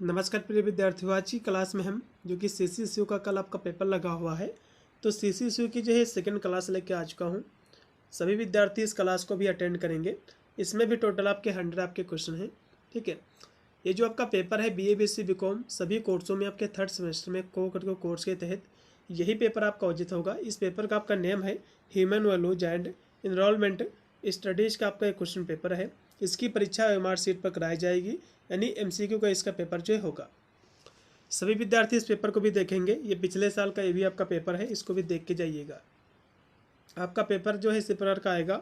नमस्कार प्रिय विद्यार्थियों, आज की क्लास में हम जो कि CCSU का कल आपका पेपर लगा हुआ है, तो CCSU की जो है सेकंड क्लास लेके आ चुका हूँ। सभी विद्यार्थी इस क्लास को भी अटेंड करेंगे। इसमें भी टोटल आपके 100 आपके क्वेश्चन हैं। ठीक है, ये जो आपका पेपर है BA BSc BCom सभी कोर्सों में आपके थर्ड सेमेस्टर में कोर्स के तहत यही पेपर आपका उचित होगा। इस पेपर का आपका नेम है human values and enrolment studies का आपका एक क्वेश्चन पेपर है। इसकी परीक्षा OMR सीट पर कराई जाएगी, यानी MCQ का इसका पेपर जो होगा। सभी विद्यार्थी इस पेपर को भी देखेंगे। ये पिछले साल का ये भी आपका पेपर है, इसको भी देख के जाइएगा। आपका पेपर जो है इसी प्रकार का आएगा।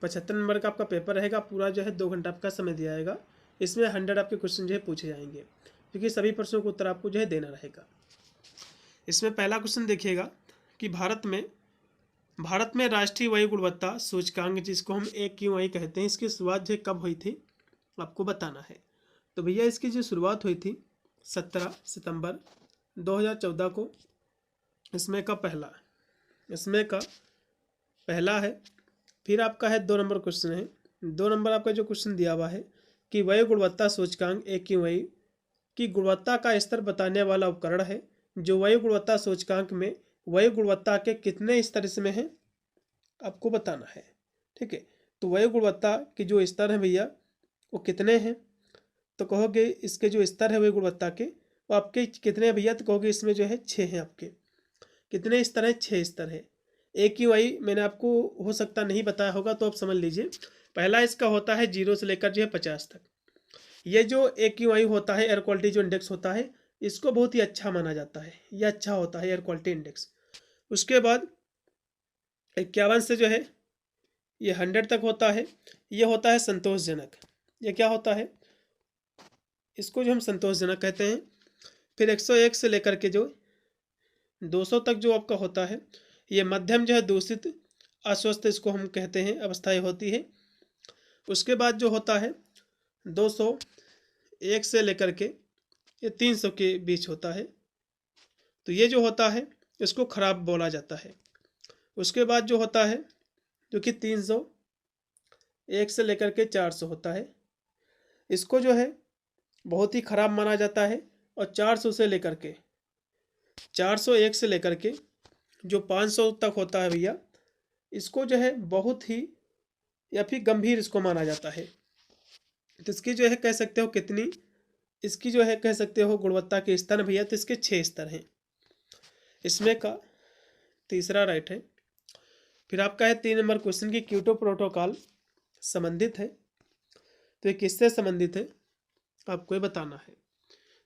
75 नंबर का आपका पेपर रहेगा। पूरा जो है 2 घंटा आपका समय दिया जाएगा। इसमें 100 आपके क्वेश्चन जो है पूछे जाएंगे, क्योंकि सभी प्रश्नों का उत्तर आपको जो है देना रहेगा। इसमें पहला क्वेश्चन देखिएगा कि भारत में राष्ट्रीय वायु गुणवत्ता सूचकांक, जिसको हम AQI कहते हैं, इसकी शुरुआत जो कब हुई थी आपको बताना है। तो भैया इसकी जो शुरुआत हुई थी 17 सितंबर 2014 को। इसमें का पहला है। फिर आपका है 2 नंबर क्वेश्चन है। 2 नंबर आपका जो क्वेश्चन दिया हुआ है कि वायु गुणवत्ता सूचकांक AQI की गुणवत्ता का स्तर बताने वाला उपकरण है, जो वायु गुणवत्ता सूचकांक में वायु गुणवत्ता के कितने स्तर इसमें हैं आपको बताना है। ठीक है, तो वायु गुणवत्ता की जो स्तर है भैया वो कितने हैं, तो कहोगे इसके जो स्तर है वायु गुणवत्ता के वो आपके कितने हैं भैया, तो कहोगे इसमें जो है 6 हैं। आपके कितने स्तर हैं? 6 स्तर है। AQI मैंने आपको हो सकता नहीं बताया होगा, तो आप समझ लीजिए। पहला इसका होता है 0 से लेकर जो है 50 तक। ये जो AQI होता है, एयर क्वालिटी जो इंडेक्स होता है, इसको बहुत ही अच्छा माना जाता है। ये अच्छा होता है एयर क्वालिटी इंडेक्स। उसके बाद 51 से जो है ये 100 तक होता है। ये होता है संतोषजनक। ये क्या होता है? इसको जो हम संतोषजनक कहते हैं। फिर 101 से लेकर के जो 200 तक जो आपका होता है, ये मध्यम जो है दूषित अस्वस्थ, इसको हम कहते हैं, अवस्थाएं होती है। उसके बाद जो होता है 201 से लेकर के ये 300 के बीच होता है, तो ये जो होता है इसको खराब बोला जाता है। उसके बाद जो होता है जो कि 301 से लेकर के 400 होता है, इसको जो है बहुत ही खराब माना जाता है। और 401 से लेकर के जो 500 तक होता है भैया, इसको जो है बहुत ही या फिर गंभीर इसको माना जाता है। तो इसकी जो है कह सकते हो कितनी, इसकी जो है कह सकते हो गुणवत्ता के स्तर भैया, तो इसके 6 स्तर हैं। इसमें का तीसरा राइट है। फिर आपका है 3 नंबर क्वेश्चन की क्योटो प्रोटोकॉल संबंधित है, तो ये किससे संबंधित है आपको ये बताना है।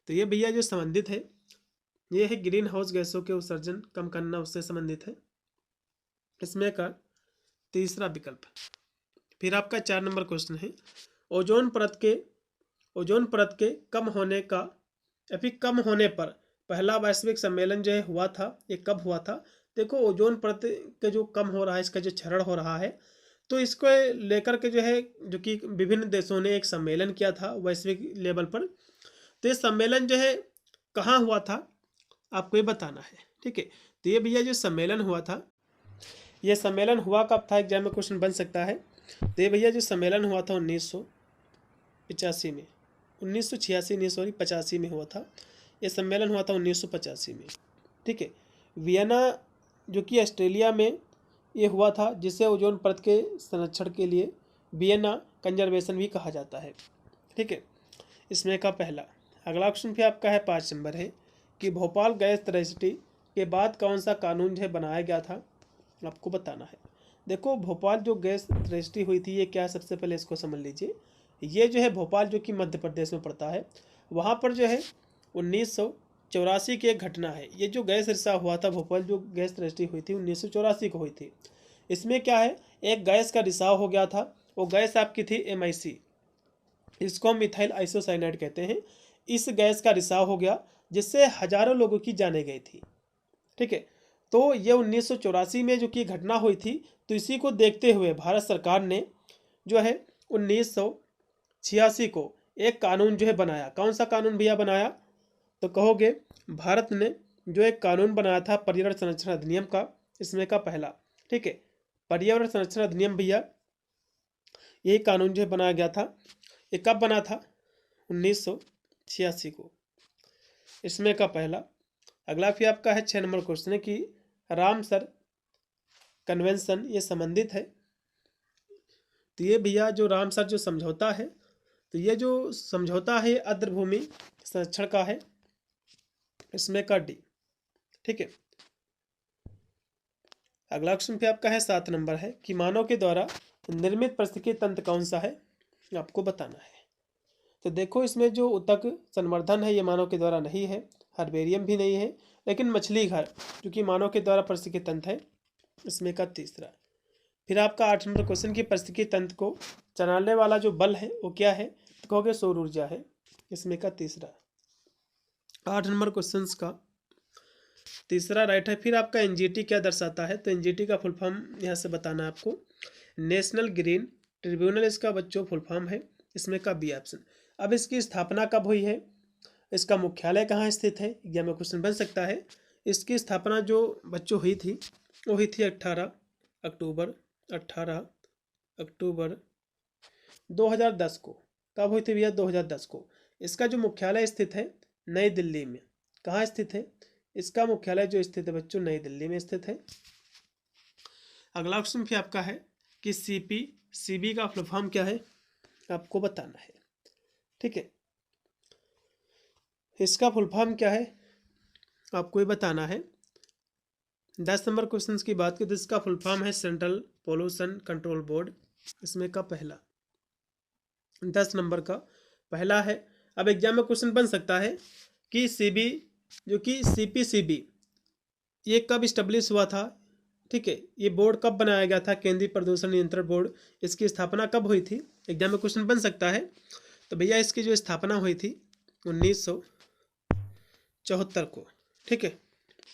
तो ये भैया जो संबंधित है ये है ग्रीन हाउस गैसों के उत्सर्जन कम करना, उससे संबंधित है। इसमें का तीसरा विकल्प। फिर आपका 4 नंबर क्वेश्चन है ओजोन परत के कम होने का या फिर कम होने पर पहला वैश्विक सम्मेलन जो है हुआ था, ये कब हुआ था? देखो, ओजोन परत के जो कम हो रहा है, इसका जो क्षरण हो रहा है, तो इसको लेकर के जो है जो कि विभिन्न देशों ने एक सम्मेलन किया था वैश्विक लेवल पर। तो ये सम्मेलन जो है कहाँ हुआ था आपको ये बताना है। ठीक है, तो ये भैया जो सम्मेलन हुआ था, ये सम्मेलन हुआ कब था, एग्जाम में क्वेश्चन बन सकता है। तो ये भैया जो सम्मेलन हुआ था 1985 में, 1986 नहीं सॉरी 85 में हुआ था। ये सम्मेलन हुआ था 1985 में। ठीक है, वियना जो कि ऑस्ट्रेलिया में ये हुआ था, जिसे ओजोन परत के संरक्षण के लिए वियना कंजर्वेशन भी कहा जाता है। ठीक है, इसमें का पहला। अगला क्वेश्चन फिर आपका है 5 नंबर है कि भोपाल गैस ट्रेजेडी के बाद कौन सा कानून जो है बनाया गया था आपको बताना है। देखो, भोपाल जो गैस ट्रेजेडी हुई थी ये क्या, सबसे पहले इसको समझ लीजिए। ये जो है भोपाल जो कि मध्य प्रदेश में पड़ता है, वहाँ पर जो है 1984 की एक घटना है। ये जो गैस रिसाव हुआ था, भोपाल जो गैस ट्रेजेडी हुई थी 1984 को हुई थी। इसमें क्या है, एक गैस का रिसाव हो गया था। वो गैस आपकी थी MIC, इसको हम मिथाइल आइसोसाइनाइड कहते हैं। इस गैस का रिसाव हो गया, जिससे हजारों लोगों की जानें गई थी। ठीक है, तो ये 1984 में जो कि घटना हुई थी, तो इसी को देखते हुए भारत सरकार ने जो है 1986 को एक कानून जो है बनाया। कौन सा कानून भैया बनाया, तो कहोगे भारत ने जो एक कानून बनाया था पर्यावरण संरक्षण अधिनियम का। इसमें का पहला। ठीक है, पर्यावरण संरक्षण अधिनियम भैया, यही कानून जो है बनाया गया था। ये कब बना था? 1986 को। इसमें का पहला। अगला फिर आपका है 6 नंबर क्वेश्चन है कि रामसर कन्वेंशन ये संबंधित है। तो ये भैया जो रामसर जो समझौता है, तो ये जो समझौता है आर्द्रभूमि संरक्षण का है, इसमें का डी। ठीक है। अगला क्वेश्चन पे आपका है 7 नंबर है कि मानव के द्वारा निर्मित पारिस्थितिकी तंत्र कौन सा है, आपको बताना है। तो देखो इसमें जो उत्तक संवर्धन है ये मानव के द्वारा नहीं है, हर्बेरियम भी नहीं है, लेकिन मछली घर जो कि मानव के द्वारा पारिस्थितिकी तंत्र है, इसमें का तीसरा। फिर आपका 8 नंबर क्वेश्चन की पारिस्थितिकी तंत्र को चलाने वाला जो बल है वो क्या है, तो कहोगे सौर ऊर्जा है, इसमें का तीसरा। 8 नंबर क्वेश्चन का तीसरा राइट है। फिर आपका एनजीटी क्या दर्शाता है, तो एनजीटी का फुल फॉर्म यहाँ से बताना है आपको, नेशनल ग्रीन ट्रिब्यूनल इसका बच्चों फुल फॉर्म है, इसमें का बी ऑप्शन। अब इसकी स्थापना कब हुई है, इसका मुख्यालय कहाँ स्थित है, एग्जाम में क्वेश्चन बन सकता है। इसकी स्थापना जो बच्चों हुई थी वो हुई थी 18 अक्टूबर 2010 को। कब हुई थी भैया, 2010 को। इसका जो मुख्यालय स्थित है नई दिल्ली में। कहाँ स्थित है, इसका मुख्यालय जो स्थित है बच्चों नई दिल्ली में स्थित है। अगला क्वेश्चन फिर आपका है कि सीबी का फुल फॉर्म क्या है, आपको बताना है। ठीक है, इसका फुल फॉर्म क्या है आपको ये बताना है। 10 नंबर क्वेश्चन की बात करें तो इसका फुल फॉर्म है सेंट्रल पोल्यूशन कंट्रोल बोर्ड, इसमें का पहला। 10 नंबर का पहला है। अब एग्जाम में क्वेश्चन बन सकता है कि सीबी जो कि सीपीसीबी ये कब इस्टेब्लिश हुआ था। ठीक है, ये बोर्ड कब बनाया गया था, केंद्रीय प्रदूषण नियंत्रण बोर्ड, इसकी स्थापना कब हुई थी, एग्जाम में क्वेश्चन बन सकता है। तो भैया इसकी जो स्थापना हुई थी 1974 को। ठीक है,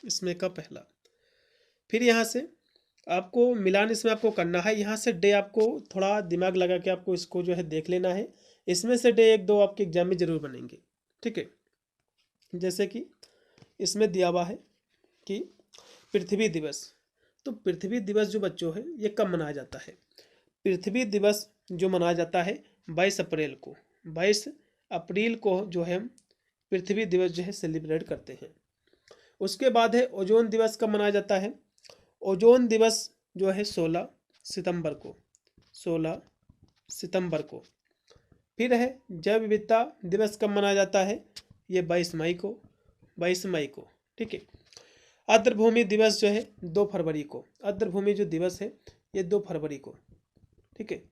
इसमें का पहला। फिर यहाँ से आपको मिलान इसमें आपको करना है, यहाँ से डे आपको थोड़ा दिमाग लगा के आपको इसको जो है देख लेना है। इसमें से डे 1-2 आपके एग्जाम में जरूर बनेंगे। ठीक है, जैसे कि इसमें दिया हुआ है कि पृथ्वी दिवस। तो पृथ्वी दिवस जो बच्चों है ये कब मनाया जाता है, पृथ्वी दिवस जो मनाया जाता है 22 अप्रैल को। 22 अप्रैल को जो है पृथ्वी दिवस जो है सेलिब्रेट करते हैं। उसके बाद है ओजोन दिवस कब मनाया जाता है, ओजोन दिवस जो है 16 सितंबर को। 16 सितंबर को। फिर है जैव विविधता दिवस कब मनाया जाता है, ये 22 मई को। 22 मई को। ठीक है, आर्द्रभूमि दिवस जो है 2 फरवरी को। आर्द्रभूमि जो दिवस है ये 2 फरवरी को। ठीक है,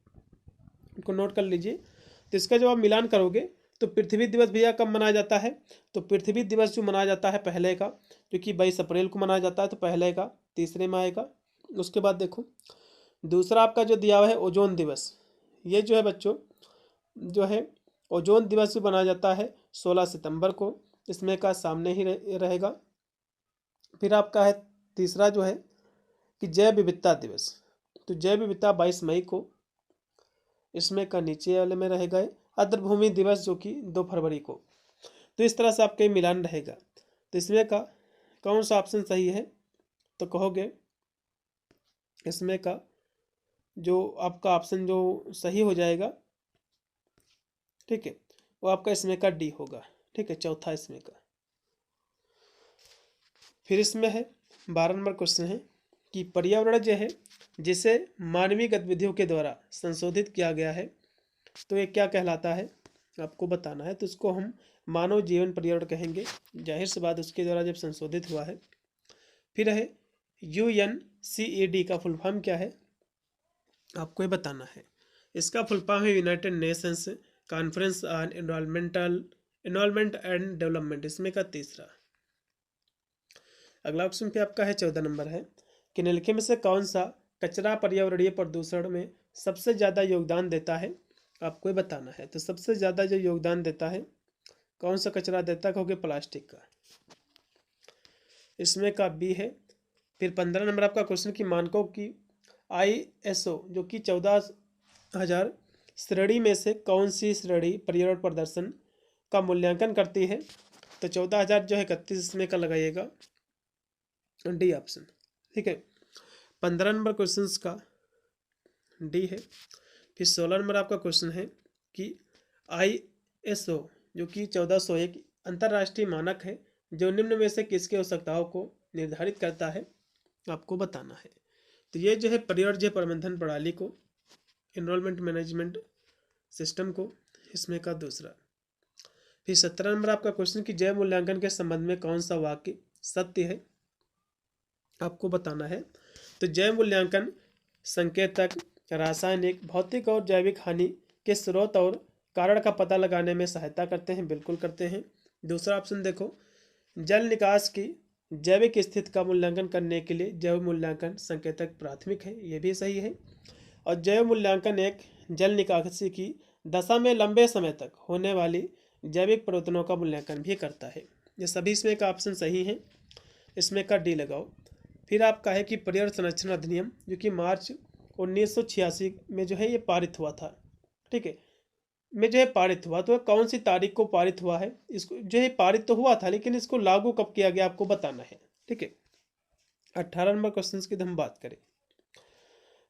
इनको नोट कर लीजिए। तो इसका जब आप मिलान करोगे तो पृथ्वी दिवस भैया कब मनाया जाता है, तो पृथ्वी दिवस जो मनाया जाता है पहले का, जो कि 22 अप्रैल को मनाया जाता है, तो पहले का तीसरे में आएगा। उसके बाद देखो दूसरा आपका जो दिया हुआ है ओजोन दिवस, ये जो है बच्चों जो है ओजोन दिवस जो मनाया जाता है 16 सितंबर को, इसमें का सामने ही रहेगा। फिर आपका है तीसरा जो है कि जैव विविधता दिवस, तो जैव विविधता 22 मई को, इसमें का नीचे वाले में रहेगा। आर्द्रभूमि दिवस जो कि 2 फरवरी को। तो इस तरह से आपका मिलान रहेगा। तो इसमें का कौन सा ऑप्शन सही है, तो कहोगे इसमें का जो आपका ऑप्शन जो सही हो जाएगा, ठीक है, वो आपका इसमें का डी होगा। ठीक है, चौथा इसमें का। फिर इसमें है 12 नंबर क्वेश्चन है कि पर्यावरण जो है जिसे मानवीय गतिविधियों के द्वारा संशोधित किया गया है, तो ये क्या कहलाता है, आपको बताना है। तो इसको हम मानव जीवन पर्यावरण कहेंगे, जाहिर सी बात उसके द्वारा जब संशोधित हुआ है। फिर है UNCED का फुल फॉर्म क्या है, आपको ये बताना है। इसका फुल फॉर्म है United Nations conference on environment and development, इसमें का तीसरा। अगला ऑप्शन पे आपका है 14 नंबर है कि निम्नलिखित में से कौन सा कचरा पर्यावरणीय प्रदूषण में सबसे ज़्यादा योगदान देता है, आपको ये बताना है। तो सबसे ज़्यादा जो योगदान देता है कौन सा कचरा देता है, कहोगे प्लास्टिक का, इसमें का बी है। फिर 15 नंबर आपका क्वेश्चन की मानकों की ISO जो कि 14,000 श्रेणी में से कौन सी श्रेणी पर्यावरण प्रदर्शन का मूल्यांकन करती है, तो 14,000 जो है 31 इसमें का लगाइएगा, डी ऑप्शन। ठीक है, 15 नंबर क्वेश्चन का डी है। फिर 16 नंबर आपका क्वेश्चन है कि ISO जो कि 1401 अंतर्राष्ट्रीय मानक है जो निम्न में से किसकी आवश्यकताओं को निर्धारित करता है, आपको बताना है। तो ये जो है परिव्यय प्रबंधन प्रणाली को, एनरोलमेंट मैनेजमेंट सिस्टम को, इसमें का दूसरा। फिर 17 नंबर आपका क्वेश्चन कि जैव मूल्यांकन के संबंध में कौन सा वाक्य सत्य है, आपको बताना है। तो जैव मूल्यांकन संकेतक, रासायनिक, भौतिक और जैविक हानि के स्रोत और कारण का पता लगाने में सहायता करते हैं, बिल्कुल करते हैं। दूसरा ऑप्शन देखो, जल निकास की जैविक स्थिति का मूल्यांकन करने के लिए जैव मूल्यांकन संकेतक प्राथमिक है, ये भी सही है। और जैव मूल्यांकन एक जल निकासी की दशा में लंबे समय तक होने वाली जैविक परिवर्तनों का मूल्यांकन भी करता है। ये सभी इसमें का ऑप्शन सही है, इसमें का डी लगाओ। फिर आपका है कि पर्यावरण संरक्षण अधिनियम जो कि मार्च 1986 में जो है ये पारित हुआ था, ठीक है, में जो है पारित हुआ, तो कौन सी तारीख को पारित हुआ है, इसको जो है पारित तो हुआ था लेकिन इसको लागू कब किया गया आपको बताना है, ठीक है। 18 नंबर क्वेश्चन की हम बात करें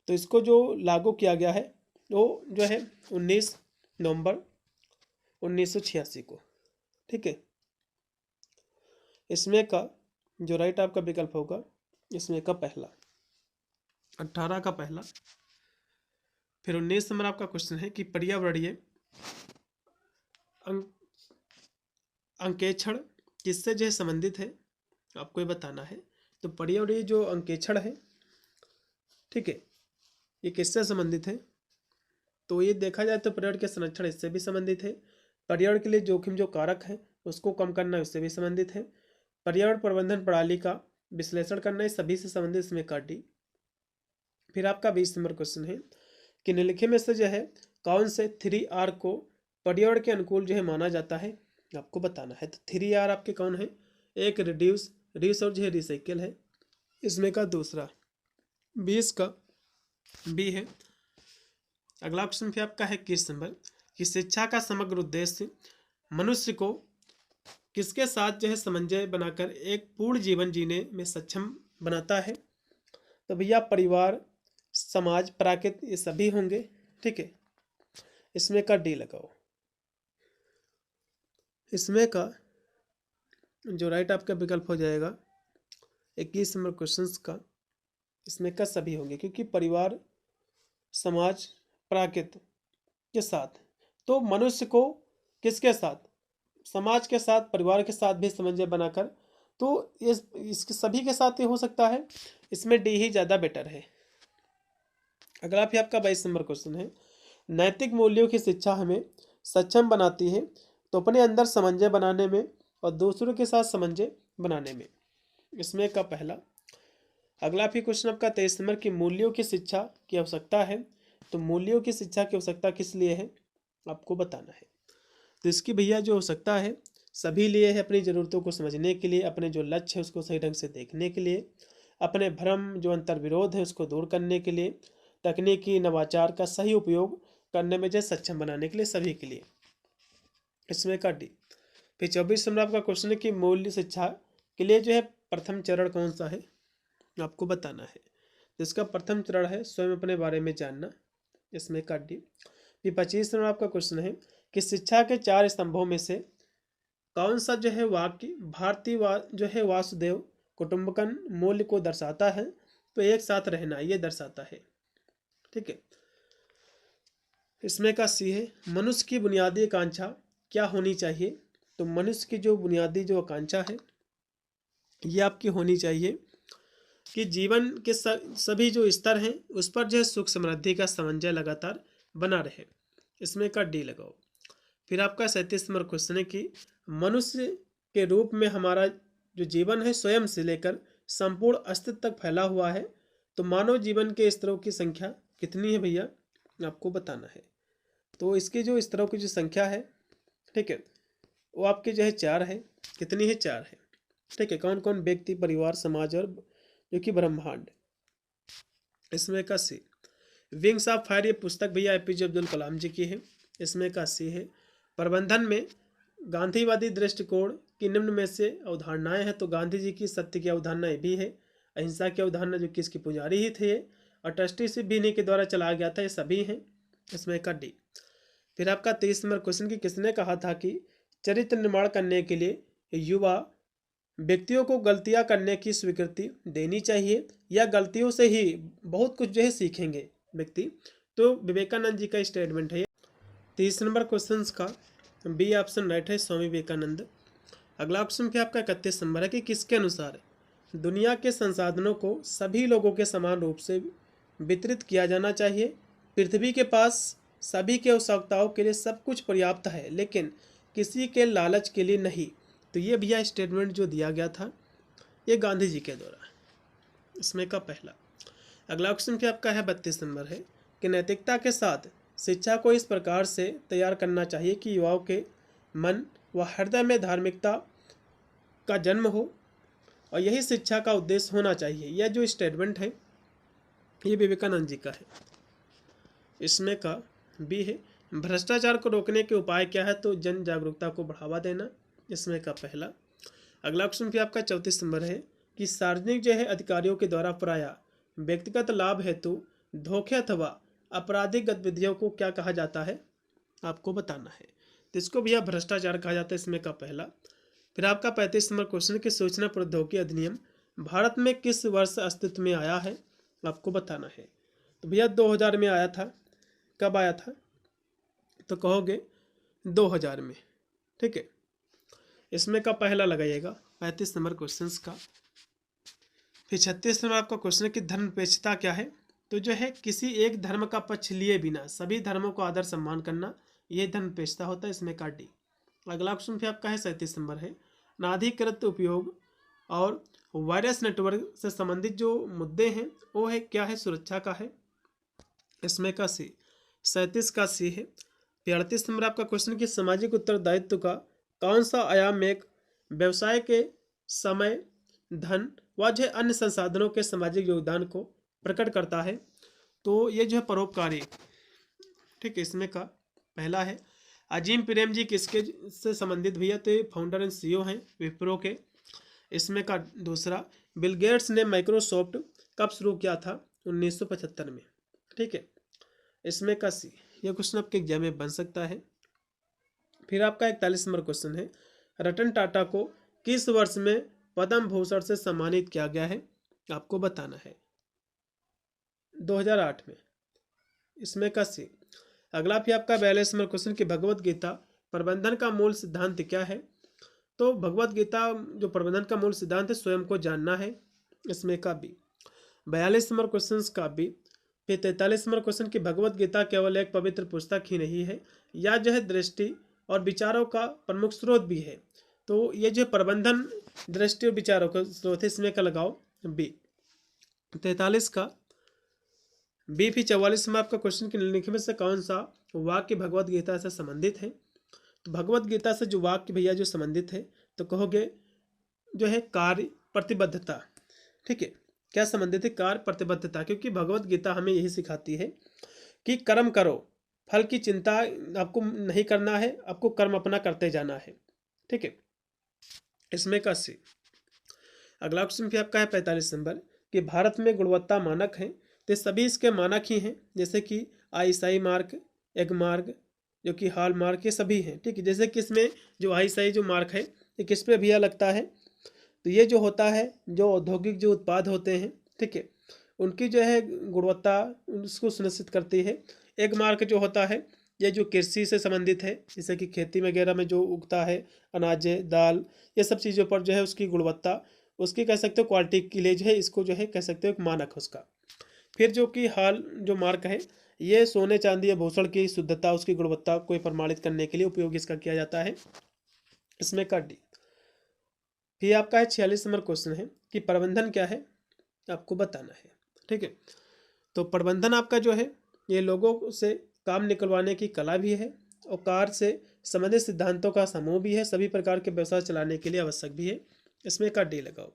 तो इसको जो लागू किया गया है वो जो है 19 नवंबर 1986 को, ठीक है। इसमें का जो राइट आपका विकल्प होगा, इसमें का पहला, 18 का पहला। फिर 19 नंबर आपका क्वेश्चन है कि पर्यावरणीय अंकेक्षण किससे जो है संबंधित है, आपको ये बताना है। तो पर्यावरणीय जो अंकेक्षण है, ठीक है, ये किससे संबंधित है, तो ये देखा जाए तो पर्यावरण के संरक्षण इससे भी संबंधित है। पर्यावरण के लिए जोखिम जो कारक है उसको कम करना उससे भी संबंधित है। पर्यावरण प्रबंधन प्रणाली का विश्लेषण करना है, सभी से संबंधित, इसमें का डी। फिर आपका 20 नंबर क्वेश्चन है कि निम्नलिखित में से जो है कौन से 3R को पर्यावरण के अनुकूल जो है माना जाता है, आपको बताना है। तो 3R आपके कौन है, एक रिड्यूस, रीयूज और जो है रिसाइकिल है, इसमें का दूसरा। 20 का बी है। अगला क्वेश्चन फिर आपका है 21 नंबर कि शिक्षा का समग्र उद्देश्य मनुष्य को किसके साथ जो है समन्वय बनाकर एक पूर्ण जीवन जीने में सक्षम बनाता है। तो भैया परिवार, समाज, प्राकृतिक, ये सभी होंगे, ठीक है। इसमें का डी लगाओ। इसमें का जो राइट आपका विकल्प हो जाएगा 21 नंबर क्वेश्चन का, इसमें का सभी होंगे, क्योंकि परिवार, समाज, प्राकृतिक के साथ, तो मनुष्य को किसके साथ, समाज के साथ, परिवार के साथ भी समन्वय बनाकर, तो इसके सभी के साथ ही हो सकता है, इसमें डी ही ज़्यादा बेटर है। अगला फिर आपका 22 नंबर क्वेश्चन है, नैतिक मूल्यों की शिक्षा हमें सक्षम बनाती है तो अपने अंदर समन्वय बनाने में और दूसरों के साथ समन्वय बनाने में, इसमें का पहला। अगला फिर क्वेश्चन आपका 23 नंबर की मूल्यों की शिक्षा की आवश्यकता है, तो मूल्यों की शिक्षा की आवश्यकता किस लिए है, आपको बताना है। तो इसकी भैया जो आवश्यकता है सभी लिए है, अपनी ज़रूरतों को समझने के लिए, अपने जो लक्ष्य है उसको सही ढंग से देखने के लिए, अपने भ्रम जो अंतर्विरोध है उसको दूर करने के लिए, तकनीकी नवाचार का सही उपयोग करने में जो सक्षम बनाने के लिए, सभी के लिए, इसमें का डी। फिर 24 नंबर आपका क्वेश्चन है कि मूल्य शिक्षा के लिए जो है प्रथम चरण कौन सा है, आपको बताना है। तो इसका प्रथम चरण है स्वयं अपने बारे में जानना, इसमें का डी। फिर 25 नंबर आपका क्वेश्चन है कि शिक्षा के 4 स्तंभों में से कौन सा जो है वाक्य भारतीय जो है वासुदेव कुटुंबकम मूल्य को दर्शाता है, तो एक साथ रहना ये दर्शाता है, ठीक है। इसमें का सी है, मनुष्य की बुनियादी आकांक्षा क्या होनी चाहिए, तो मनुष्य की जो बुनियादी जो आकांक्षा है ये आपकी होनी चाहिए कि जीवन के सभी जो स्तर हैं उस पर जो है सुख समृद्धि का समन्वय लगातार बना रहे, इसमें का डी लगाओ। फिर आपका 37 नंबर क्वेश्चन है कि मनुष्य के रूप में हमारा जो जीवन है स्वयं से लेकर संपूर्ण अस्तित्व तक फैला हुआ है, तो मानव जीवन के स्तरों की संख्या कितनी है भैया, आपको बताना है। तो इसकी जो स्तरों की जो संख्या है, ठीक है, वो आपकी जो है 4 है, कितनी है, 4 है, ठीक है। कौन कौन, व्यक्ति, परिवार, समाज और जो कि ब्रह्मांड, इसमें का सी। विंग्स ऑफ फायर ये पुस्तक भैया एपीजे अब्दुल कलाम जी की है, इसमें का सी है। प्रबंधन में गांधीवादी दृष्टिकोण की निम्न में से अवधारणाएं हैं, तो गांधी जी की सत्य की अवधारणा ये भी है, अहिंसा की अवधारणा जो कि इसकी पुजारी ही थे, और ट्रस्टीशिप भी इन्हीं के द्वारा चलाया गया था, ये सभी हैं, इसमें का डी। फिर आपका 30 नंबर क्वेश्चन की किसने कहा था कि चरित्र निर्माण करने के लिए युवा व्यक्तियों को गलतियां करने की स्वीकृति देनी चाहिए या गलतियों से ही बहुत कुछ जो है सीखेंगे व्यक्ति। तो विवेकानंद जी का स्टेटमेंट है। 30 नंबर क्वेश्चन का बी ऑप्शन राइट है, स्वामी विवेकानंद। अगला ऑप्शन पे आपका 31 नंबर है कि किसके अनुसार दुनिया के संसाधनों को सभी लोगों के समान रूप से वितरित किया जाना चाहिए। पृथ्वी के पास सभी के आवश्यकताओं के लिए सब कुछ पर्याप्त है, लेकिन किसी के लालच के लिए नहीं। तो ये भैया स्टेटमेंट जो दिया गया था ये गांधी जी के द्वारा, इसमें का पहला। अगला क्वेश्चन पे आपका है 32 नंबर है कि नैतिकता के साथ शिक्षा को इस प्रकार से तैयार करना चाहिए कि युवाओं के मन व हृदय में धार्मिकता का जन्म हो, और यही शिक्षा का उद्देश्य होना चाहिए। यह जो स्टेटमेंट है ये विवेकानंद जी का है। इसमें का बी है, भ्रष्टाचार को रोकने के उपाय क्या है? तो जन जागरूकता को बढ़ावा देना, इसमें का पहला। अगला क्वेश्चन पे आपका 34 नंबर है कि सार्वजनिक जो है अधिकारियों के द्वारा प्रायः व्यक्तिगत लाभ हेतु धोखे अथवा आपराधिक गतिविधियों को क्या कहा जाता है? आपको बताना है। तो इसको भैया भ्रष्टाचार कहा जाता है, इसमें का पहला। फिर आपका 35 नंबर क्वेश्चन कि सूचना प्रौद्योगिकी अधिनियम भारत में किस वर्ष अस्तित्व में आया है? आपको बताना है। तो भैया 2000 में आया था। कब आया था? तो कहोगे 2000 में, ठीक है। इसमें का पहला लगाइएगा 35 नंबर क्वेश्चन का। फिर 36 नंबर आपका क्वेश्चन है कि धर्मनिरपेक्षता क्या है? तो जो है किसी एक धर्म का पक्ष लिए बिना सभी धर्मों को आदर सम्मान करना, ये धर्मनिरपेक्षता होता है, इसमें का डी। अगला क्वेश्चन फिर आपका है 37 नंबर है, अनाधिकृत उपयोग और वायरस नेटवर्क से संबंधित जो मुद्दे हैं वो है क्या है? सुरक्षा का है, इसमें का सी। 37 का सी है। फिर 38 नंबर आपका क्वेश्चन कि सामाजिक उत्तरदायित्व का कौन सा आयाम एक व्यवसाय के समय, धन व जो अन्य संसाधनों के सामाजिक योगदान को प्रकट करता है? तो ये जो है परोपकारी, ठीक है, इसमें का पहला है। अजीम प्रेम जी किसके से संबंधित भैया? तो ये फाउंडर एंड सीईओ हैं विप्रो के, इसमें का दूसरा। बिल गेट्स ने माइक्रोसॉफ्ट कब शुरू किया था? 1975 में, ठीक है, इसमें का सी। ये क्वेश्चन आपके एग्जाम में बन सकता है। फिर आपका 41 नंबर क्वेश्चन है, रतन टाटा को किस वर्ष में पद्म भूषण से सम्मानित किया गया है? आपको बताना है। 2008 में, इसमें का सी। अगला भी आपका 42 नंबर क्वेश्चन कि भगवत गीता प्रबंधन का मूल सिद्धांत क्या है? तो भगवत गीता जो प्रबंधन का मूल सिद्धांत है स्वयं को जानना है, इसमें का बी। 42 नंबर क्वेश्चन का बी। फिर 43 नंबर क्वेश्चन की भगवत गीता केवल एक पवित्र पुस्तक ही नहीं है, या जो है दृष्टि और विचारों का प्रमुख स्रोत भी है। तो ये जो प्रबंधन दृष्टि और विचारों का स्रोत है, इसमें का लगाओ बी। 43 का बी। फिर 44 में आपका क्वेश्चन की निम्नलिखित में से कौन सा वाक्य भगवत गीता से संबंधित है? तो भगवत गीता से जो वाक्य भैया जो संबंधित है तो कहोगे जो है कार्य प्रतिबद्धता, ठीक है। क्या संबंधित है? कार्य प्रतिबद्धता, क्योंकि भगवत गीता हमें यही सिखाती है कि कर्म करो, फल की चिंता आपको नहीं करना है, आपको कर्म अपना करते जाना है, ठीक है, इसमें का सी। अगला क्वेश्चन फिर आपका है 45 नंबर कि भारत में गुणवत्ता मानक हैं, तो सभी इसके मानक ही हैं, जैसे कि आईएसआई मार्क, एग मार्क, जो कि हॉल मार्क, ये सभी हैं, ठीक है। जैसे कि इसमें जो आईएसआई जो मार्क है ये किस पे भैया लगता है? तो ये जो होता है जो औद्योगिक जो उत्पाद होते हैं, ठीक है, उनकी जो है गुणवत्ता उसको सुनिश्चित करती है। एग मार्क जो होता है ये जो कृषि से संबंधित है, जैसे कि खेती वगैरह में जो उगता है अनाज, दाल, ये सब चीज़ों पर जो है उसकी गुणवत्ता, उसकी कह सकते हो क्वालिटी के लिए जो है इसको जो है कह सकते हो एक मानक है उसका। फिर जो कि हाल जो मार्क है ये सोने, चांदी या भूषण की शुद्धता, उसकी गुणवत्ता को प्रमाणित करने के लिए उपयोग इसका किया जाता है, इसमें का डी। फिर आपका है 46 नंबर क्वेश्चन है कि प्रबंधन क्या है? आपको बताना है, ठीक है। तो प्रबंधन आपका जो है ये लोगों से काम निकलवाने की कला भी है और कार्य से संबंधित सिद्धांतों का समूह भी है, सभी प्रकार के व्यवसाय चलाने के लिए आवश्यक भी है, इसमें का डी लगाओ।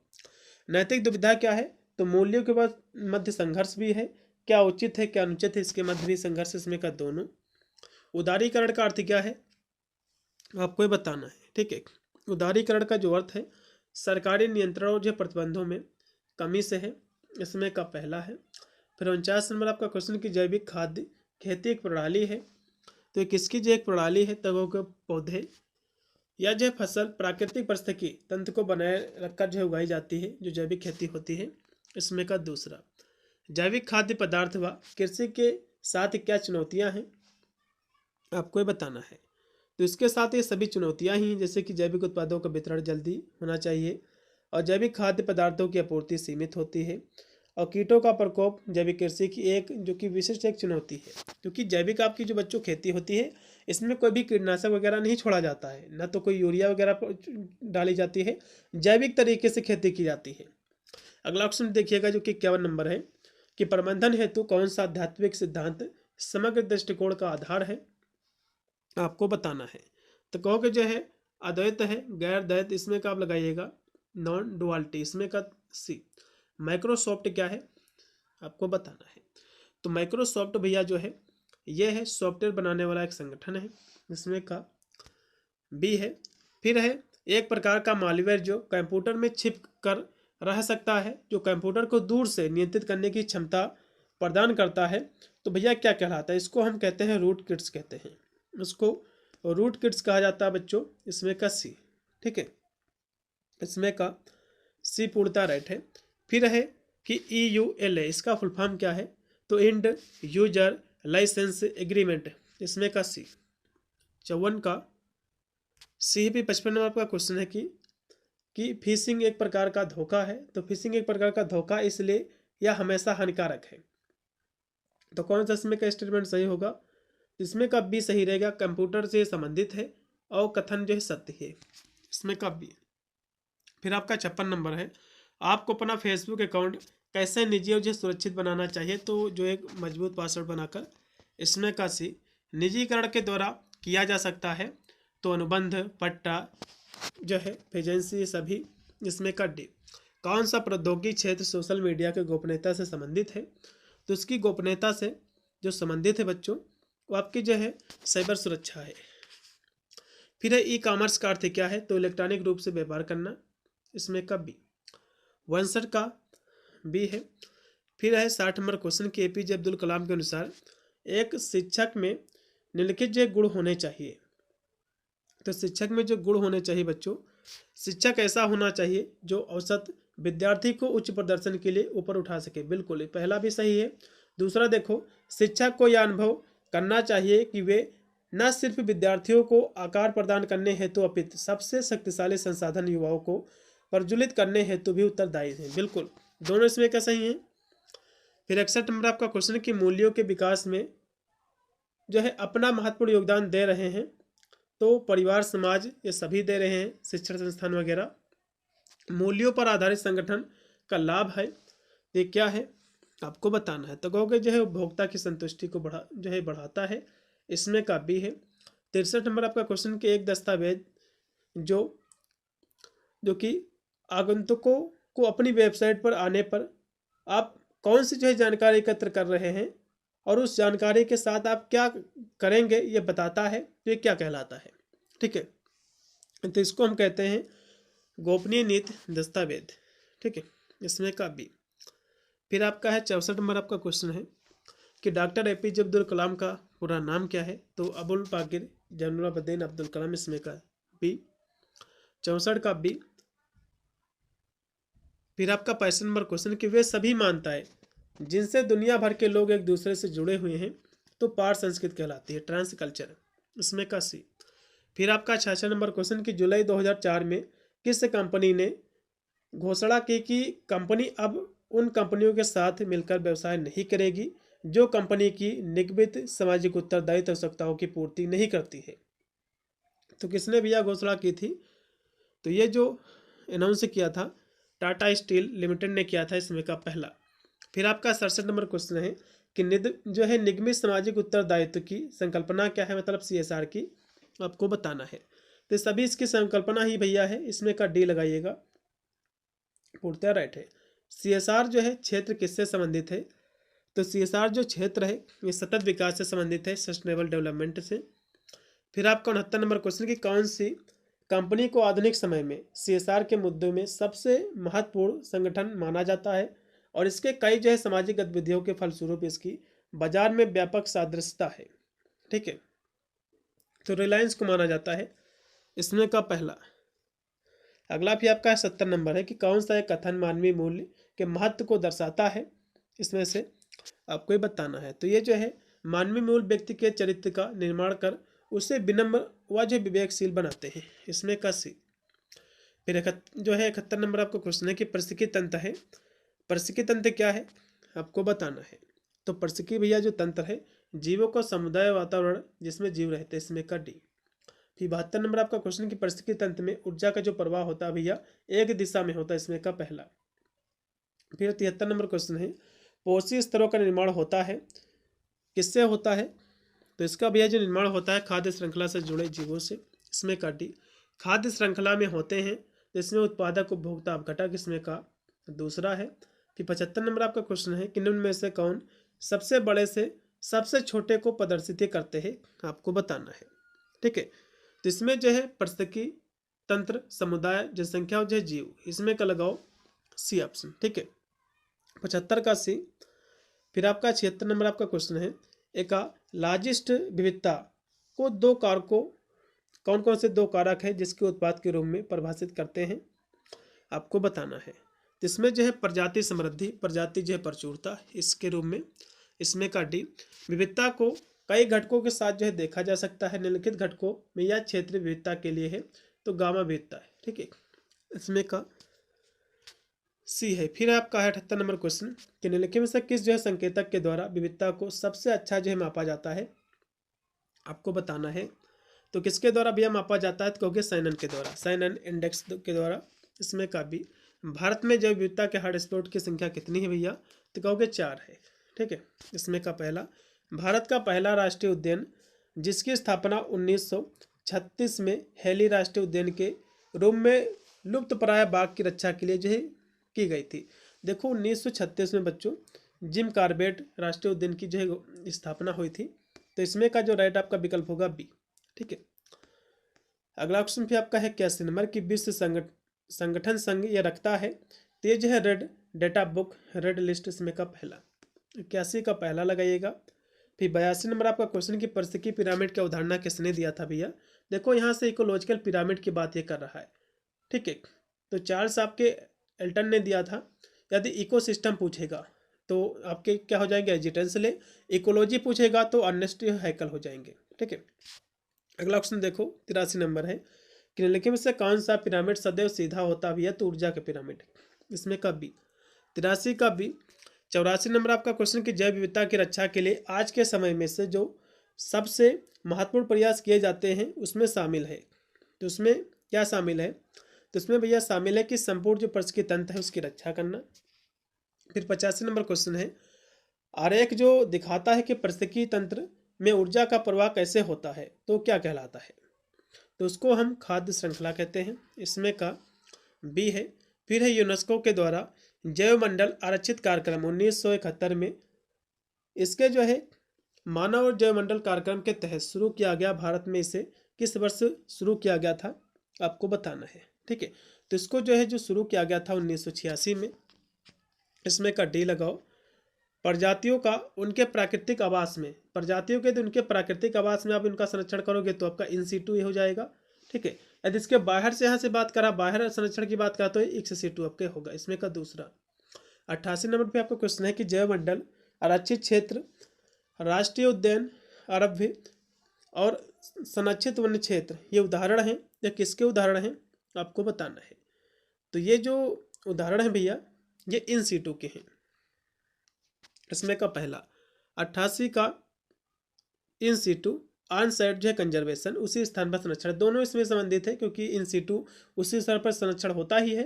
नैतिक दुविधा क्या है? तो मूल्यों के बाद मध्य संघर्ष भी है, क्या उचित है क्या अनुचित है इसके मध्य भी संघर्ष, इसमें का दोनों। उदारीकरण का अर्थ क्या है? आपको ये बताना है, ठीक है। उदारीकरण का जो अर्थ है सरकारी नियंत्रण और जो प्रतिबंधों में कमी से है, इसमें का पहला है। फिर 49 नंबर आपका क्वेश्चन की जैविक खाद्य खेती एक प्रणाली है, तो ये किसकी जो एक प्रणाली है? तब के पौधे या जो है फसल प्राकृतिक पारिस्थितिकी तंत्र को बनाए रखकर जो है उगाई जाती है, जो जैविक खेती होती है। इसमें का दूसरा, जैविक खाद्य पदार्थ व कृषि के साथ क्या चुनौतियां हैं, आपको ये बताना है। तो इसके साथ ये सभी चुनौतियां ही हैं, जैसे कि जैविक उत्पादों का वितरण जल्दी होना चाहिए और जैविक खाद्य पदार्थों की आपूर्ति सीमित होती है और कीटों का प्रकोप जैविक कृषि की एक जो कि विशिष्ट एक चुनौती है, क्योंकि जैविक आपकी जो बच्चों खेती होती है इसमें कोई भी कीटनाशक वगैरह नहीं छोड़ा जाता है, ना तो कोई यूरिया वगैरह डाली जाती है, जैविक तरीके से खेती की जाती है। अगला ऑप्शन देखिएगा जो कि 51 नंबर है कि प्रबंधन हेतु कौन सा आध्यात्मिक सिद्धांत समग्र दृष्टिकोण का आधार है, आपको बताना है। तो कहोगे जो है अद्वैत है, गैर द्वैत, इसमें का आप लगाइएगा नॉन डुअलिटी, इसमें का सी। माइक्रोसॉफ्ट क्या है, आपको बताना है। तो माइक्रोसॉफ्ट भैया जो है ये है सॉफ्टवेयर बनाने वाला एक संगठन है, इसमें का बी है। फिर है एक प्रकार का मालवेयर जो कंप्यूटर में छिप कर रह सकता है, जो कंप्यूटर को दूर से नियंत्रित करने की क्षमता प्रदान करता है, तो भैया क्या कहलाता है, इसको हम कहते हैं रूट किट्स कहते हैं, उसको रूट किट्स कहा जाता है बच्चों। इसमें का सी, ठीक है, इसमें का सी पूर्णतः राइट है। फिर है कि EULA इसका फुल फॉर्म क्या है, तो इंड यूजर लाइसेंस एग्रीमेंट, इसमें का सी। 54 का सी भी 55 नंबर का क्वेश्चन है कि फिशिंग एक प्रकार का धोखा है, तो फिशिंग एक प्रकार का धोखा इसलिए यह हमेशा हानिकारक है, तो कौन सा इसमें का स्टेटमेंट सही होगा, इसमें का बी सही रहेगा, कंप्यूटर से संबंधित है और कथन जो है सत्य है, इसमें का बी। फिर आपका 56 नंबर है, आपको अपना फेसबुक अकाउंट कैसे निजी और जो सुरक्षित बनाना चाहिए, तो जो एक मजबूत पासवर्ड बनाकर, इसमें का सी। निजीकरण के द्वारा किया जा सकता है, तो अनुबंध, पट्टा जो है एजेंसी सभी, इसमें का डी। कौन सा प्रौद्योगिकी क्षेत्र सोशल मीडिया के गोपनीयता से संबंधित है, तो उसकी गोपनीयता से जो संबंधित है बच्चों वो आपकी जो है साइबर सुरक्षा है। फिर है ई कॉमर्स का अर्थ क्या है, तो इलेक्ट्रॉनिक रूप से व्यापार करना, इसमें का बी। 62 का बी है। फिर है 60 नंबर क्वेश्चन कि APJ अब्दुल कलाम के अनुसार एक शिक्षक में निम्नलिखित जो गुण होने चाहिए, तो शिक्षक में जो गुण होने चाहिए बच्चों, शिक्षक ऐसा होना चाहिए जो औसत विद्यार्थी को उच्च प्रदर्शन के लिए ऊपर उठा सके, बिल्कुल पहला भी सही है। दूसरा देखो, शिक्षक को यह अनुभव करना चाहिए कि वे न सिर्फ विद्यार्थियों को आकार प्रदान करने हेतु अपितु सबसे शक्तिशाली संसाधन युवाओं को प्रज्वलित करने हेतु भी उत्तरदायी हैं, बिल्कुल दोनों इसमें क्या सही हैं। फिर 61 नंबर आपका क्वेश्चन कि मूल्यों के विकास में जो है अपना महत्वपूर्ण योगदान दे रहे हैं, तो परिवार, समाज ये सभी दे रहे हैं, शिक्षण संस्थान वगैरह। मूल्यों पर आधारित संगठन का लाभ है, ये क्या है आपको बताना है, तो कहोगे जो है उपभोक्ता की संतुष्टि को बढ़ाता है, इसमें का बी है। 63 नंबर आपका क्वेश्चन कि एक दस्तावेज जो कि आगंतुकों को अपनी वेबसाइट पर आने पर आप कौन सी जो है जानकारी एकत्र कर रहे हैं और उस जानकारी के साथ आप क्या करेंगे ये बताता है, तो ये क्या कहलाता है, ठीक है, तो इसको हम कहते हैं गोपनीय नीति दस्तावेज, ठीक है, इसमें का बी। फिर आपका है 64 नंबर आपका क्वेश्चन है कि डॉक्टर APJ अब्दुल कलाम का पूरा नाम क्या है, तो अबुल पाकिर जैनुलाब्दीन अब्दुल कलाम, इसमें का बी। 64 का बी। फिर आपका 65 नंबर क्वेश्चन कि वे सभी मान्यताएं जिनसे दुनिया भर के लोग एक दूसरे से जुड़े हुए हैं, तो पार संस्कृत कहलाती है, ट्रांस कल्चर, इसमें का सी। फिर आपका 66 नंबर क्वेश्चन कि जुलाई 2004 में किस कंपनी ने घोषणा की कि कंपनी अब उन कंपनियों के साथ मिलकर व्यवसाय नहीं करेगी जो कंपनी की निगमित सामाजिक उत्तरदायित्व आवश्यकताओं की पूर्ति नहीं करती है, तो किसने भी यह घोषणा की थी, तो ये जो अनाउंस किया था टाटा स्टील लिमिटेड ने किया था, इसमें का पहला। फिर आपका 67 नंबर क्वेश्चन है कि जो है निगमित सामाजिक उत्तरदायित्व की संकल्पना क्या है, मतलब CSR की आपको बताना है, तो सभी इसकी संकल्पना ही भैया है, इसमें का डी लगाइएगा, पूर्णतः राइट है। CSR जो है क्षेत्र किससे संबंधित है, तो CSR जो क्षेत्र है ये सतत विकास से संबंधित है, सस्टेनेबल डेवलपमेंट से। फिर आपका 69 नंबर क्वेश्चन की कौन सी कंपनी को आधुनिक समय में CSR के मुद्दों में सबसे महत्वपूर्ण संगठन माना जाता है और इसके कई जो है सामाजिक गतिविधियों के फलस्वरूप इसकी बाजार में व्यापक सादृश्यता है, ठीक है, तो रिलायंस को माना जाता है। इसमें का पहला। अगला भी आपका 70 नंबर है कि कौन सा एक कथन मानवीय मूल्य के महत्व को दर्शाता है, इसमें से आपको ये बताना है। तो ये जो है मानवीय मूल्य व्यक्ति के चरित्र का निर्माण कर उसे विनम्र व जो विवेकशील बनाते हैं, इसमें का सी। फिर जो है 71 नंबर आपको क्वेश्चन है कि पारिस्थितिकी तंत्र है, पारिस्थितिकी तंत्र क्या है आपको बताना है। तो पारिस्थितिकी भैया जो तंत्र है जीवों का समुदाय वातावरण जिसमें जीव रहते हैं, इसमें का डी। फिर 72 नंबर आपका क्वेश्चन कि पारिस्थितिकी तंत्र में ऊर्जा का जो प्रवाह होता है भैया एक दिशा में होता है, इसमें का पहला। फिर 73 नंबर क्वेश्चन है पोषी स्तरों का निर्माण होता है, किससे होता है। तो इसका भैया जो निर्माण होता है खाद्य श्रृंखला से जुड़े जीवों से, इसमें का डी। खाद्य श्रृंखला में होते हैं जिसमें उत्पादक उपभोक्ता अपघटक, इसमें का दूसरा है। फिर 75 नंबर आपका क्वेश्चन है कि निम्न में से कौन सबसे बड़े से सबसे छोटे को प्रदर्शित करते हैं, आपको बताना है। ठीक है, तो इसमें जो है पारिस्थितिकी तंत्र, समुदाय, जनसंख्या और जो है जीव, इसमें का लगाओ सी ऑप्शन। ठीक है, 75 का सी। फिर आपका 76 नंबर आपका क्वेश्चन है एक लार्जेस्ट विविधता को दो कारकों, कौन कौन से दो कारक है जिसके उत्पाद के रूप में परिभाषित करते हैं, आपको बताना है। इसमें जो है प्रजाति समृद्धि, प्रजाति जो है प्रचुरता, इसके रूप में, इसमें का डी। विविधता को कई घटकों के साथ जो है देखा जा सकता है, निम्नलिखित घटकों में यह क्षेत्रीय विविधता के लिए है, तो गामा विविधता है। ठीक है, इसमें का सी है। फिर आपका है 78 नंबर क्वेश्चन कि निम्नलिखित में से किस जो है संकेतक के द्वारा विविधता को सबसे अच्छा जो है मापा जाता है, आपको बताना है। तो किसके द्वारा भैया मापा जाता है, तो कहोगे सैनन के द्वारा, सैनन इंडेक्स के द्वारा, इसमें का भी। भारत में जैव विविधता के हॉटस्पॉट की संख्या कितनी है भैया, तो कहोगे 4 है। ठीक है, इसमें का पहला। भारत का पहला राष्ट्रीय उद्यान जिसकी स्थापना 1936 में हेली राष्ट्रीय उद्यान के रूप में लुप्तप्राय बाघ की रक्षा के लिए जो है की गई थी। देखो 1936 में बच्चों जिम कॉर्बेट राष्ट्रीय उद्यान की जो है स्थापना हुई थी, तो इसमें का जो राइट आपका विकल्प होगा बी। ठीक है, अगला क्वेश्चन भी आपका है 81 नंबर की विश्व संगठन संघ ये रखता है, तो ये जो है red data book, red list, इसमें का पहला। 81 का पहला लगाइएगा। फिर 82 नंबर आपका क्वेश्चन की पारिस्थितिकी पिरामिड की अवधारणा किसने दिया था भैया, देखो यहाँ से इकोलॉजिकल पिरामिड की बात ये कर रहा है। ठीक है, तो चार्ल्स आपके एल्टन ने दिया था। यदि इकोसिस्टम पूछेगा तो आपके क्या हो जाएंगे, एजिटेंस ले। इकोलॉजी पूछेगा तो अर्नेस्ट हैकल हो जाएंगे। ठीक है, अगला क्वेश्चन देखो 83 नंबर है कि निम्नलिखित में से कौन सा पिरामिड सदैव सीधा होता भी है, तो ऊर्जा का पिरामिड, इसमें का बी। 83 का बी। 84 नंबर आपका क्वेश्चन कि जैव विविधता की रक्षा के लिए आज के समय में से जो सबसे महत्वपूर्ण प्रयास किए जाते हैं उसमें शामिल है, तो उसमें क्या शामिल है, तो उसमें भैया शामिल है कि संपूर्ण जो पारिस्थितिकी तंत्र है उसकी रक्षा करना। फिर 85 नंबर क्वेश्चन है आरेख जो दिखाता है कि पारिस्थितिकी तंत्र में ऊर्जा का प्रवाह कैसे होता है, तो क्या कहलाता है, तो उसको हम खाद्य श्रृंखला कहते हैं, इसमें का बी है। फिर है यूनेस्को के द्वारा जैव मंडल आरक्षित कार्यक्रम 1971 में, इसके जो है मानव और जैव मंडल कार्यक्रम के तहत शुरू किया गया, भारत में इसे किस वर्ष शुरू किया गया था, आपको बताना है। ठीक है, तो इसको जो है जो शुरू किया गया था 1986 में, इसमें का डी लगाओ। प्रजातियों का उनके प्राकृतिक आवास में, प्रजातियों के उनके प्राकृतिक आवास में आप इनका संरक्षण करोगे तो आपका इन सीटू हो जाएगा। ठीक है, यदि इसके बाहर से यहाँ से बात करा, बाहर संरक्षण की बात करा तो एक्स सीटू आपके होगा, इसमें का दूसरा। 88 नंबर पे आपका क्वेश्चन है कि जैव मंडल आरक्षित क्षेत्र, राष्ट्रीय उद्यान, अरभ्य और संरक्षित वन्य क्षेत्र ये उदाहरण हैं, या किसके उदाहरण हैं, आपको बताना है। तो ये जो उदाहरण है भैया ये इन सीटू के हैं, इसमें का पहला। 88 का इन सीटू, ऑन साइट जो है कंजर्वेशन, उसी स्थान पर संरक्षण, दोनों इसमें संबंधित है क्योंकि इन सीटू उसी स्थान पर संरक्षण होता ही है।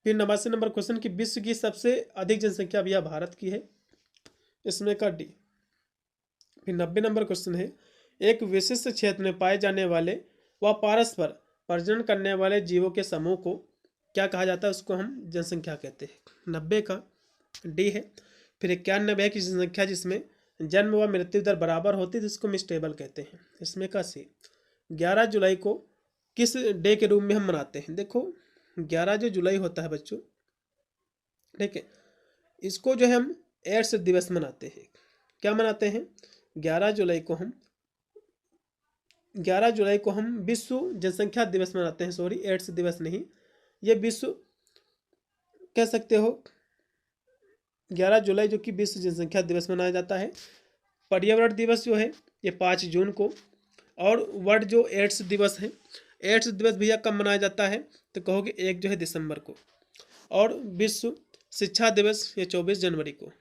फिर 89 नंबर क्वेश्चन की विश्व की सबसे अधिक जनसंख्या भैया भारत की है, इसमें का डी। फिर 90 नंबर क्वेश्चन है एक विशिष्ट क्षेत्र में पाए जाने वाले व परस्पर प्रजनन करने वाले जीवों के समूह को क्या कहा जाता है, उसको हम जनसंख्या कहते हैं, 90 का डी है। फिर 91 है कि जनसंख्या जिसमें जन्म व मृत्यु दर बराबर होती है जिसको हम स्टेबल कहते हैं, इसमें का सी। 11 जुलाई को किस डे के रूप में हम मनाते हैं, देखो 11 जो जुलाई होता है बच्चों, ठीक है, इसको जो है हम एड्स दिवस मनाते हैं। क्या मनाते हैं, 11 जुलाई को हम 11 जुलाई को हम विश्व जनसंख्या दिवस मनाते हैं, सॉरी एड्स दिवस नहीं, ये विश्व कह सकते हो 11 जुलाई जो कि विश्व जनसंख्या दिवस मनाया जाता है। पर्यावरण दिवस जो है ये 5 जून को, और वर्ल्ड जो एड्स दिवस है, एड्स दिवस भैया कब मनाया जाता है तो कहोगे 1 जो है दिसंबर को, और विश्व शिक्षा दिवस ये 24 जनवरी को।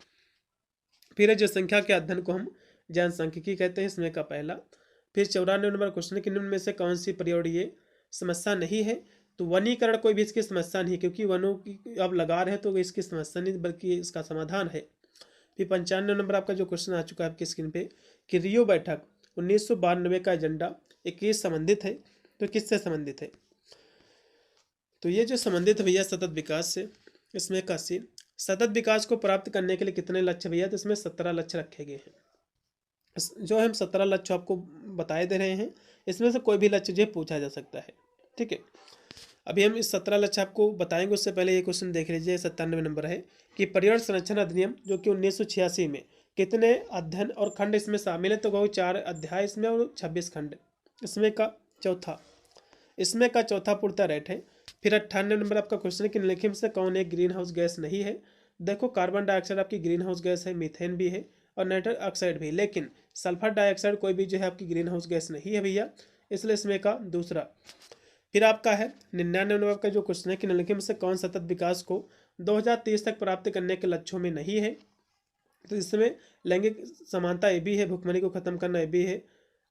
फिर है जनसंख्या के अध्ययन को हम जनसांख्यिकी कहते हैं, इसमें का पहला। फिर 94 नंबर क्वेश्चन कि निम्न में से कौन सी पर्यावरणीय समस्या नहीं है, तो वनीकरण कोई भी इसकी समस्या नहीं, क्योंकि वनों की अब लगा रहे हैं तो इसकी समस्या नहीं बल्कि इसका समाधान है। फिर 95 नंबर आपका जो क्वेश्चन आ चुका है आपकी स्क्रीन पे कि रियो बैठक 1992 का एजेंडा ये किस संबंधित है, तो किससे संबंधित है, तो ये जो संबंधित है भैया सतत विकास से। इसमें का सी सतत विकास को प्राप्त करने के लिए कितने लक्ष्य भैया, तो इसमें 17 लक्ष्य रखे गए हैं। जो हम 17 लक्ष्य आपको बताए दे रहे हैं, इसमें से कोई भी लक्ष्य जो पूछा जा सकता है, ठीक है। अभी हम इस 17 लक्ष्य आपको बताएंगे, उससे पहले ये क्वेश्चन देख लीजिए। 97 नंबर है कि पर्यावरण संरक्षण अधिनियम जो कि 1986 में कितने अध्ययन और खंड इसमें शामिल है, तो वो 4 अध्याय इसमें और 26 खंड। इसमें का चौथा पूर्णतः राइट है। फिर 98 नंबर आपका क्वेश्चन है कि निम्नलिखित में से कौन एक ग्रीन हाउस गैस नहीं है। देखो कार्बन डाइऑक्साइड आपकी ग्रीन हाउस गैस है, मीथेन भी है और नाइट्रस ऑक्साइड भी, लेकिन सल्फर डाइऑक्साइड कोई भी जो है आपकी ग्रीन हाउस गैस नहीं है भैया, इसलिए इसमें का दूसरा। फिर आपका है 99 नंबर का जो क्वेश्चन है कि निम्नलिखित में से कौन सतत विकास को 2030 तक प्राप्त करने के लक्ष्यों में नहीं है, तो इसमें लैंगिक समानता ये भी है, भुखमरी को खत्म करना ये भी है,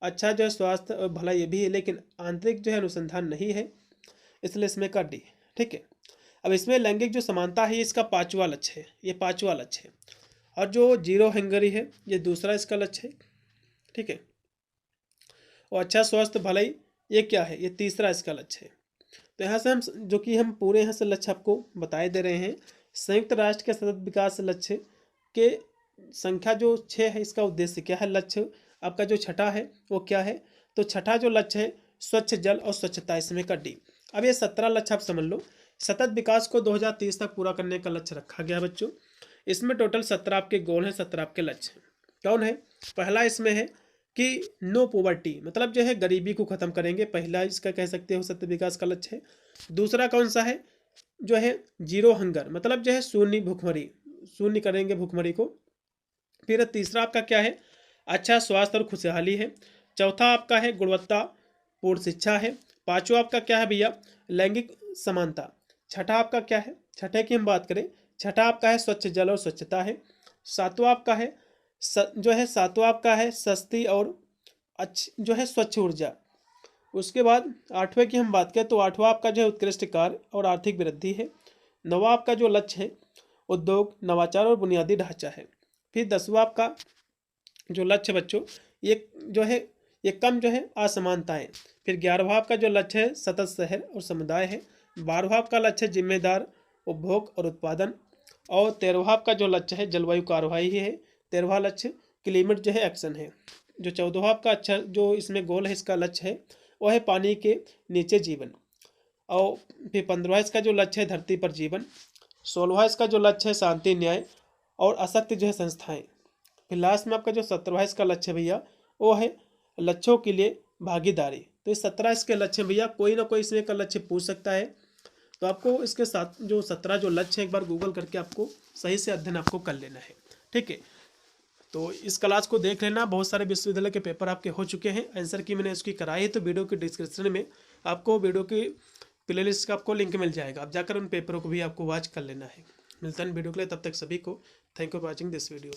अच्छा जो है स्वास्थ्य और भला ये भी है, लेकिन आंतरिक जो है अनुसंधान नहीं है, इसलिए इसमें का डी, ठीक है। अब इसमें लैंगिक जो समानता है इसका 5वां लक्ष्य है, ये 5वां लक्ष्य है, और जो जीरो हंगरी है ये दूसरा इसका लक्ष्य है, ठीक है। और अच्छा स्वास्थ्य भलाई ये क्या है, ये तीसरा इसका लक्ष्य है। तो यहाँ से हम जो कि हम पूरे यहाँ से लक्ष्य आपको बताए दे रहे हैं। संयुक्त राष्ट्र के सतत विकास लक्ष्य के संख्या जो 6 है, इसका उद्देश्य क्या है, लक्ष्य आपका जो छठा है वो क्या है, तो छठा जो लक्ष्य है स्वच्छ जल और स्वच्छता, इसमें का डी। अब ये 17 लक्ष्य आप समझ लो, सतत विकास को 2030 तक पूरा करने का लक्ष्य रखा गया बच्चों। इसमें टोटल 17 आपके गोल हैं, 17 आपके लक्ष्य हैं। कौन है, पहला इसमें है कि नो पॉवर्टी, मतलब जो है गरीबी को खत्म करेंगे, पहला इसका कह सकते हो सतत विकास का लक्ष्य है। दूसरा कौन सा है, जो है जीरो हंगर, मतलब जो है शून्य भुखमरी, शून्य करेंगे भुखमरी को। फिर तीसरा आपका क्या है, अच्छा स्वास्थ्य और खुशहाली है। चौथा आपका है गुणवत्तापूर्ण शिक्षा है। पांचवा आपका क्या है भैया, लैंगिक समानता। छठा आपका क्या है, छठे की हम बात करें, छठा आपका है स्वच्छ जल और स्वच्छता है। सातवां आपका है सातवां आपका है सस्ती और अच्छी जो है स्वच्छ ऊर्जा। उसके बाद आठवें की हम बात करें तो आठवां आपका जो है उत्कृष्ट कार्य और आर्थिक वृद्धि है। नौवां आपका जो लक्ष्य है उद्योग, नवाचार और बुनियादी ढांचा है। फिर 10वां आपका जो लक्ष्य बच्चों ये जो है ये कम जो है असमानताएं। फिर 11वां आपका जो लक्ष्य है सतत शहर और समुदाय है। 12वां आपका लक्ष्य है जिम्मेदार उपभोग और उत्पादन। और 13वां आपका जो लक्ष्य है जलवायु कार्रवाई है। 13वां लक्ष्य क्लाइमेट जो है एक्शन है। जो 14वां आपका अच्छा जो इसमें गोल है, इसका लक्ष्य है वो है पानी के नीचे जीवन। और फिर 15वां इसका जो लक्ष्य है धरती पर जीवन। 16वां इसका जो लक्ष्य है शांति, न्याय और अशक्त जो है संस्थाएं। फिर लास्ट में आपका जो 17वां इसका लक्ष्य है भैया वो है लक्ष्यों के लिए भागीदारी। तो ये 17 इसके लक्ष्य भैया, कोई ना कोई इसमें का लक्ष्य पूछ सकता है। तो आपको इसके साथ जो 17 जो लक्ष्य है एक बार गूगल करके आपको सही से अध्ययन आपको कर लेना है, ठीक है। तो इस क्लास को देख लेना, बहुत सारे विश्वविद्यालय के पेपर आपके हो चुके हैं, आंसर की मैंने उसकी कराई है, तो वीडियो के डिस्क्रिप्शन में आपको वीडियो की प्लेलिस्ट का आपको लिंक मिल जाएगा, आप जाकर उन पेपरों को भी आपको वॉच कर लेना है। मिलता है वीडियो के लिए, तब तक सभी को thank you for watching this video.